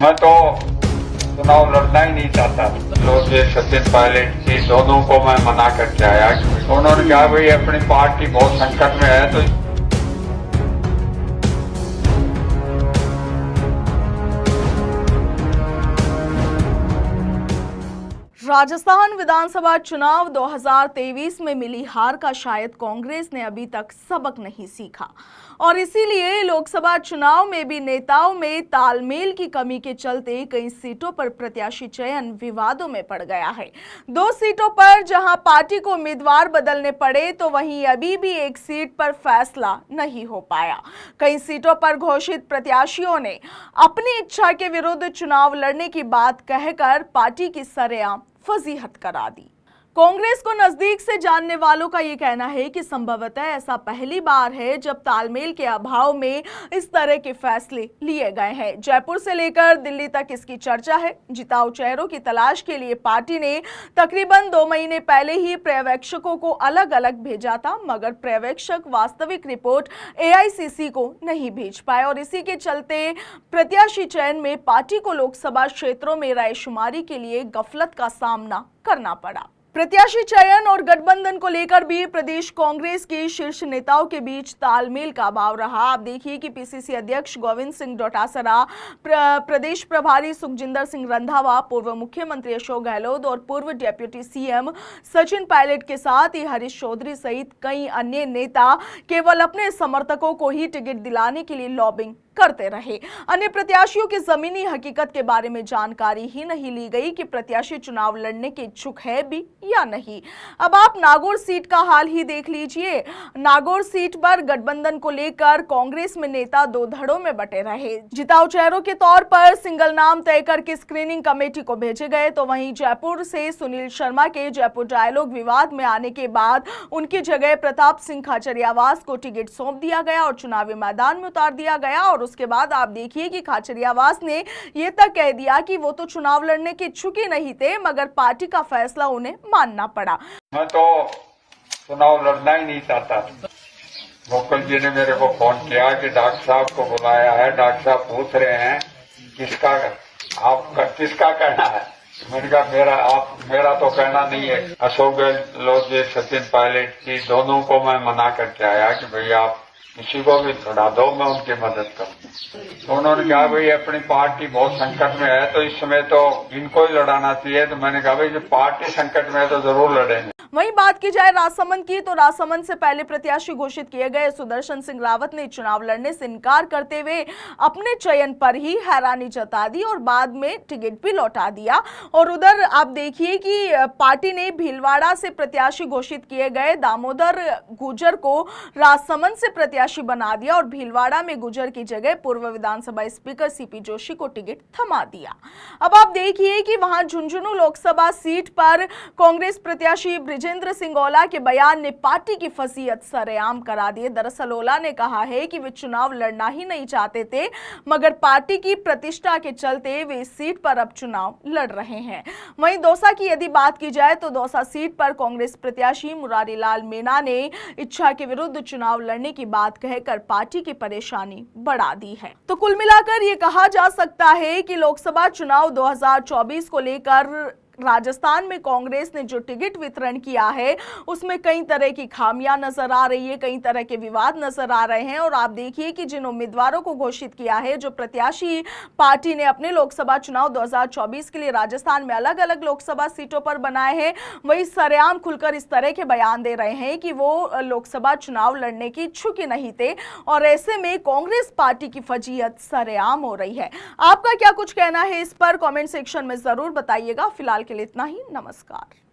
मैं तो चुनाव लड़ना ही नहीं चाहता। लोग ये सचिन पायलट थी, दोनों को मैं मना करके आया। उन्होंने कहा भाई अपनी पार्टी बहुत संकट में है तो राजस्थान विधानसभा चुनाव 2023 में मिली हार का शायद कांग्रेस ने अभी तक सबक नहीं सीखा और इसीलिए लोकसभा चुनाव में भी नेताओं में तालमेल की कमी के चलते कई सीटों पर प्रत्याशी चयन विवादों में पड़ गया है। 2 सीटों पर जहां पार्टी को उम्मीदवार बदलने पड़े तो वहीं अभी भी एक सीट पर फैसला नहीं हो पाया। कई सीटों पर घोषित प्रत्याशियों ने अपनी इच्छा के विरुद्ध चुनाव लड़ने की बात कहकर पार्टी की सरेआम फजीहत करा दी। कांग्रेस को नजदीक से जानने वालों का यह कहना है कि संभवतः ऐसा पहली बार है जब तालमेल के अभाव में इस तरह के फैसले लिए गए हैं। जयपुर से लेकर दिल्ली तक इसकी चर्चा है। जिताऊ चेहरों की तलाश के लिए पार्टी ने तकरीबन 2 महीने पहले ही पर्यवेक्षकों को अलग अलग भेजा था, मगर पर्यवेक्षक वास्तविक रिपोर्ट एआईसीसी को नहीं भेज पाए और इसी के चलते प्रत्याशी चयन में पार्टी को लोकसभा क्षेत्रों में रायशुमारी के लिए गफलत का सामना करना पड़ा। प्रत्याशी चयन और गठबंधन को लेकर भी प्रदेश कांग्रेस के शीर्ष नेताओं के बीच तालमेल का अभाव रहा। आप देखिए कि पीसीसी अध्यक्ष गोविंद सिंह डोटासरा, प्रदेश प्रभारी सुखजिंदर सिंह रंधावा, पूर्व मुख्यमंत्री अशोक गहलोत और पूर्व डिप्टी सीएम सचिन पायलट के साथ ही हरीश चौधरी सहित कई अन्य नेता केवल अपने समर्थकों को ही टिकट दिलाने के लिए लॉबिंग करते रहे। अन्य प्रत्याशियों की जमीनी हकीकत के बारे में जानकारी ही नहीं ली गई कि प्रत्याशी चुनाव लड़ने के इच्छुक है भी या नहीं। अब आप नागौर सीट का हाल ही देख लीजिए। नागौर सीट पर गठबंधन को लेकर कांग्रेस में नेता 2 धड़ों में बटे रहे। जिताऊ चेहरों के तौर पर सिंगल नाम तय करके स्क्रीनिंग कमेटी को भेजे गए तो वहीं जयपुर से सुनील शर्मा के जयपुर डायलॉग विवाद में आने के बाद उनकी जगह प्रताप सिंह खाचरियावास को टिकट सौंप दिया गया और चुनावी मैदान में उतार दिया गया। और उसके बाद आप देखिए कि खाचरियावास ने यह तक कह दिया कि वो तो चुनाव लड़ने के इच्छुक ही नहीं थे, मगर पार्टी का फैसला उन्हें मानना पड़ा। मैं तो चुनाव लड़ना ही नहीं चाहता। गोकुल जी ने मेरे को फोन किया कि डॉक्टर साहब को बुलाया है, डॉक्टर साहब पूछ रहे हैं किसका कहना है। मैंने कहा मेरा तो कहना नहीं है। अशोक गहलोत जी, सचिन पायलट जी, दोनों को मैं मना करके आया कि भैया आप किसी को भी लड़ा दो, मैं उनकी मदद करूँ। तो उन्होंने कहा भाई अपनी पार्टी बहुत संकट में है तो इस समय तो इनको ही लड़ाना चाहिए। तो मैंने कहा भाई जब पार्टी संकट में है तो जरूर लड़ेंगे। वहीं बात की जाए राजसमंद की तो राजसमंद से पहले प्रत्याशी घोषित किए गए सुदर्शन सिंह रावत ने चुनाव लड़ने से इनकार करते हुए अपने चयन पर ही हैरानी जता दी और बाद में टिकट भी लौटा दिया। और उधर आप देखिए कि पार्टी ने भीलवाड़ा से प्रत्याशी घोषित किए गए दामोदर गुजर को राजसमंद से प्रत्याशी बना दिया और भीलवाड़ा में गुजर की जगह पूर्व विधानसभा स्पीकर सीपी जोशी को टिकट थमा दिया। अब आप देखिए कि वहां झुंझुनू लोकसभा सीट पर कांग्रेस प्रत्याशी ब्रिजेंद्र सिंह ओला के बयान ने पार्टी की फजीहत सरेआम करा दी। दरअसल ओला ने कहा है कि वे चुनाव लड़ना ही नहीं चाहते थे, मगर पार्टी की प्रतिष्ठा के चलते वे इस सीट पर अब चुनाव लड़ रहे हैं। वहीं दौसा की यदि बात की जाए तो दौसा सीट पर कांग्रेस प्रत्याशी मुरारी लाल मीणा ने इच्छा के विरुद्ध चुनाव लड़ने की बात कहकर पार्टी की परेशानी बढ़ा दी है। तो कुल मिलाकर ये कहा जा सकता है कि लोकसभा चुनाव 2024 को लेकर राजस्थान में कांग्रेस ने जो टिकट वितरण किया है उसमें कई तरह की खामियां नजर आ रही है, कई तरह के विवाद नजर आ रहे हैं। और आप देखिए कि जिन उम्मीदवारों को घोषित किया है, जो प्रत्याशी पार्टी ने अपने लोकसभा चुनाव 2024 के लिए राजस्थान में अलग अलग लोकसभा सीटों पर बनाए हैं, वही सरेआम खुलकर इस तरह के बयान दे रहे हैं कि वो लोकसभा चुनाव लड़ने की इच्छुक ही नहीं थे और ऐसे में कांग्रेस पार्टी की फजीहत सरेआम हो रही है। आपका क्या कुछ कहना है इस पर कमेंट सेक्शन में जरूर बताइएगा। फिलहाल के लिए इतना ही। नमस्कार।